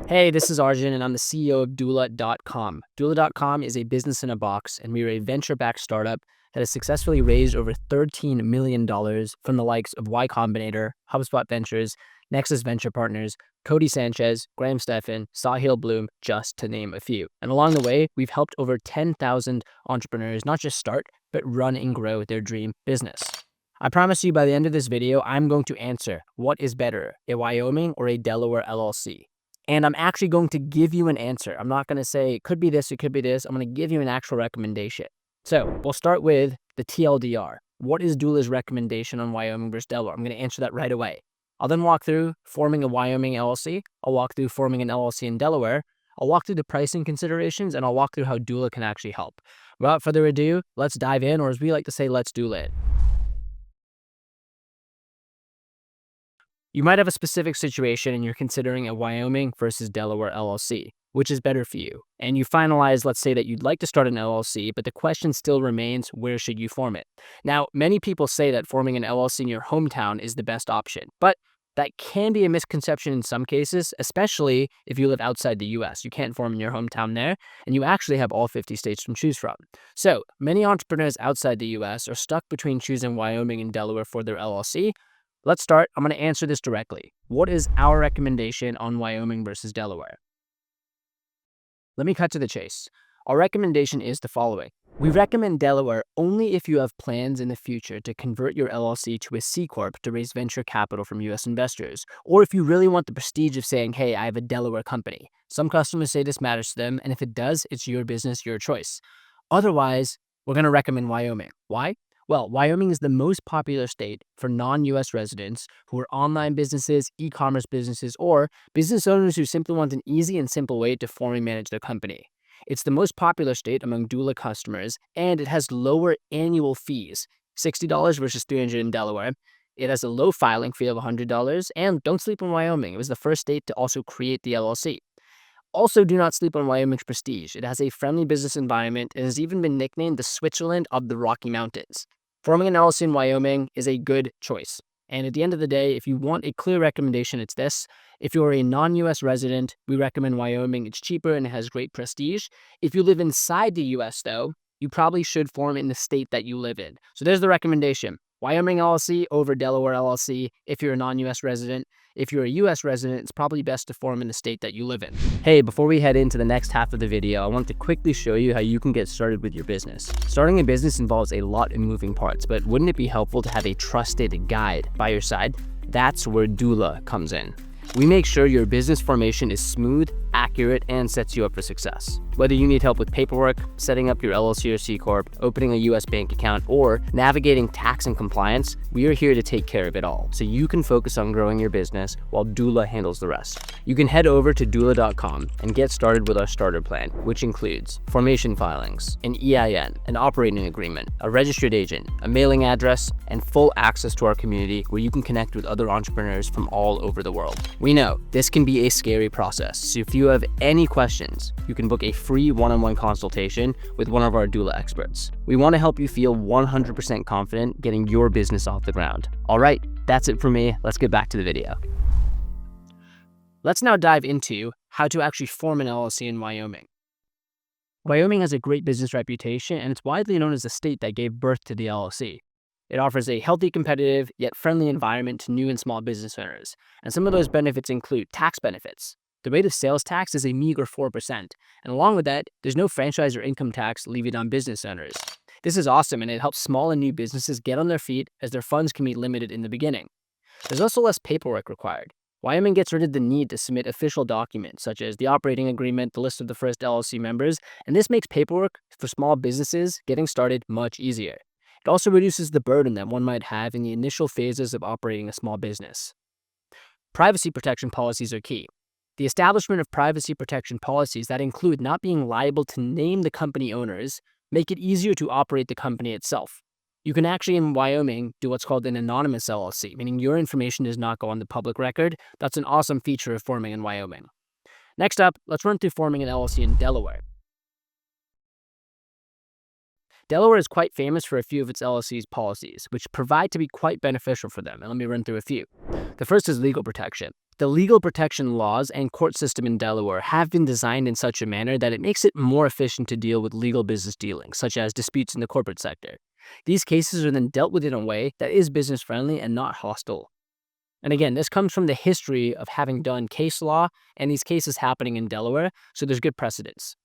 Hey, this is Arjun, and I'm the CEO of doola.com. Doola.com is a business in a box, and we are a venture-backed startup that has successfully raised over $13 million from the likes of Y Combinator, HubSpot Ventures, Nexus Venture Partners, Cody Sanchez, Graham Steffen, Sahil Bloom, just to name a few. And along the way, we've helped over 10,000 entrepreneurs not just start, but run and grow their dream business. I promise you by the end of this video, I'm going to answer what is better, a Wyoming or a Delaware LLC. And I'm actually going to give you an answer. I'm not going to say it could be this, it could be this. I'm going to give you an actual recommendation. So we'll start with the TLDR. What is Doola's recommendation on Wyoming versus Delaware? I'm going to answer that right away. I'll then walk through forming a Wyoming LLC. I'll walk through forming an LLC in Delaware. I'll walk through the pricing considerations, and I'll walk through how Doola can actually help. Without further ado, let's dive in, or as we like to say, let's Doola it. You might have a specific situation and you're considering a Wyoming versus Delaware LLC. Which is better for you? And you finalize, let's say that you'd like to start an LLC, but the question still remains, where should you form it? Now, many people say that forming an LLC in your hometown is the best option, but that can be a misconception in some cases, especially if you live outside the US. You can't form in your hometown there, and you actually have all 50 states to choose from. So, many entrepreneurs outside the US are stuck between choosing Wyoming and Delaware for their LLC. Let's start. I'm going to answer this directly. What is our recommendation on Wyoming versus Delaware? Let me cut to the chase. Our recommendation is the following. We recommend Delaware only if you have plans in the future to convert your LLC to a C Corp to raise venture capital from US investors, or if you really want the prestige of saying, hey, I have a Delaware company. Some customers say this matters to them, and if it does, it's your business, your choice. Otherwise, we're going to recommend Wyoming. Why? Well, Wyoming is the most popular state for non-US residents who are online businesses, e-commerce businesses, or business owners who simply want an easy and simple way to form and manage their company. It's the most popular state among Doola customers, and it has lower annual fees, $60 versus $300 in Delaware. It has a low filing fee of $100, and don't sleep on Wyoming. It was the first state to also create the LLC. Also, do not sleep on Wyoming's prestige. It has a friendly business environment and has even been nicknamed the Switzerland of the Rocky Mountains. Forming an LLC in Wyoming is a good choice. And at the end of the day, if you want a clear recommendation, it's this. If you're a non-US resident, we recommend Wyoming. It's cheaper and it has great prestige. If you live inside the US, though, you probably should form in the state that you live in. So there's the recommendation. Wyoming LLC over Delaware LLC if you're a non-US resident. If you're a US resident, it's probably best to form in the state that you live in. Hey, before we head into the next half of the video, I want to quickly show you how you can get started with your business. Starting a business involves a lot of moving parts, but wouldn't it be helpful to have a trusted guide by your side? That's where Doola comes in. We make sure your business formation is smooth, accurate, and sets you up for success. Whether you need help with paperwork, setting up your LLC or C Corp, opening a US bank account, or navigating tax and compliance, we are here to take care of it all, so you can focus on growing your business while Doola handles the rest. You can head over to doola.com and get started with our starter plan, which includes formation filings, an EIN, an operating agreement, a registered agent, a mailing address, and full access to our community where you can connect with other entrepreneurs from all over the world. We know this can be a scary process, so if you have any questions, you can book a free one-on-one consultation with one of our Doola experts. We want to help you feel 100% confident getting your business off the ground. All right, that's it for me. Let's get back to the video. Let's now dive into how to actually form an LLC in Wyoming. Wyoming has a great business reputation, and it's widely known as the state that gave birth to the LLC. It offers a healthy, competitive, yet friendly environment to new and small business owners. And some of those benefits include tax benefits. The rate of sales tax is a meager 4%. And along with that, there's no franchise or income tax levied on business owners. This is awesome, and it helps small and new businesses get on their feet as their funds can be limited in the beginning. There's also less paperwork required. Wyoming gets rid of the need to submit official documents, such as the operating agreement, the list of the first LLC members, and this makes paperwork for small businesses getting started much easier. It also reduces the burden that one might have in the initial phases of operating a small business. Privacy protection policies are key. The establishment of privacy protection policies that include not being liable to name the company owners make it easier to operate the company itself. You can actually, in Wyoming, do what's called an anonymous LLC, meaning your information does not go on the public record. That's an awesome feature of forming in Wyoming. Next up, let's run through forming an LLC in Delaware. Delaware is quite famous for a few of its LLC's policies, which provide to be quite beneficial for them, and let me run through a few. The first is legal protection. The legal protection laws and court system in Delaware have been designed in such a manner that it makes it more efficient to deal with legal business dealings, such as disputes in the corporate sector. These cases are then dealt with in a way that is business friendly and not hostile. And again, this comes from the history of having done case law and these cases happening in Delaware, so there's good precedence.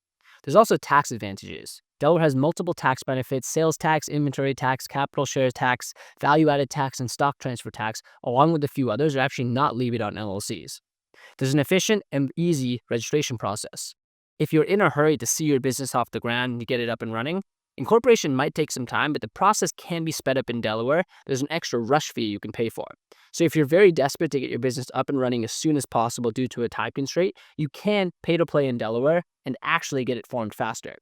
There's also tax advantages. Delaware has multiple tax benefits: sales tax, inventory tax, capital shares tax, value-added tax, and stock transfer tax, along with a few others, are actually not levied on LLCs. There's an efficient and easy registration process. If you're in a hurry to see your business off the ground and to get it up and running, incorporation might take some time, but the process can be sped up in Delaware. There's an extra rush fee you can pay for. So if you're very desperate to get your business up and running as soon as possible due to a time constraint, you can pay to play in Delaware and actually get it formed faster.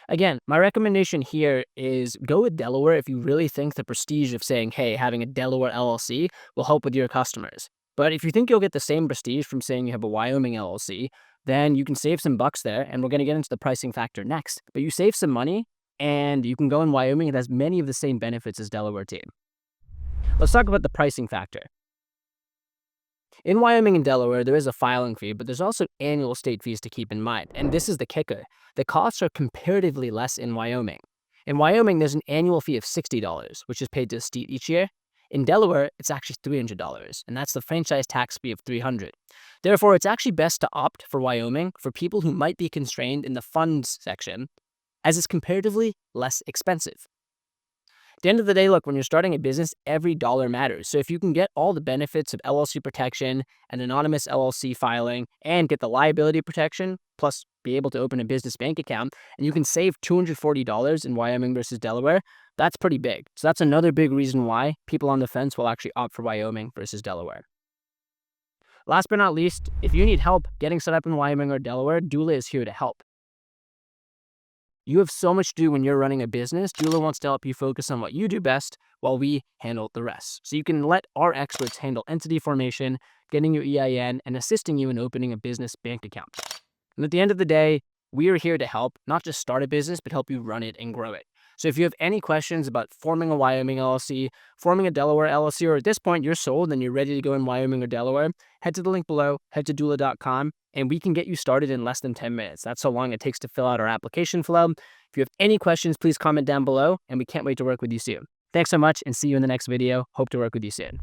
Again, my recommendation here is go with Delaware if you really think the prestige of saying, hey, having a Delaware LLC will help with your customers. But if you think you'll get the same prestige from saying you have a Wyoming LLC, then you can save some bucks there, and we're going to get into the pricing factor next. But you save some money, and you can go in Wyoming. It has many of the same benefits as Delaware team. Let's talk about the pricing factor. In Wyoming and Delaware, there is a filing fee, but there's also annual state fees to keep in mind. And this is the kicker. The costs are comparatively less in Wyoming. In Wyoming, there's an annual fee of $60, which is paid to the state each year. In Delaware, it's actually $300, and that's the franchise tax fee of $300. Therefore, it's actually best to opt for Wyoming for people who might be constrained in the funds section, as it's comparatively less expensive. At the end of the day, look, when you're starting a business, every dollar matters. So if you can get all the benefits of LLC protection, an anonymous LLC filing, and get the liability protection, plus be able to open a business bank account, and you can save $240 in Wyoming versus Delaware, that's pretty big. So that's another big reason why people on the fence will actually opt for Wyoming versus Delaware. Last but not least, if you need help getting set up in Wyoming or Delaware, Doola is here to help. You have so much to do when you're running a business. Doola wants to help you focus on what you do best while we handle the rest. So you can let our experts handle entity formation, getting your EIN, and assisting you in opening a business bank account. And at the end of the day, we are here to help, not just start a business, but help you run it and grow it. So if you have any questions about forming a Wyoming LLC, forming a Delaware LLC, or at this point you're sold and you're ready to go in Wyoming or Delaware, head to the link below, head to doola.com, and we can get you started in less than 10 minutes. That's how long it takes to fill out our application flow. If you have any questions, please comment down below, and we can't wait to work with you soon. Thanks so much, and see you in the next video. Hope to work with you soon.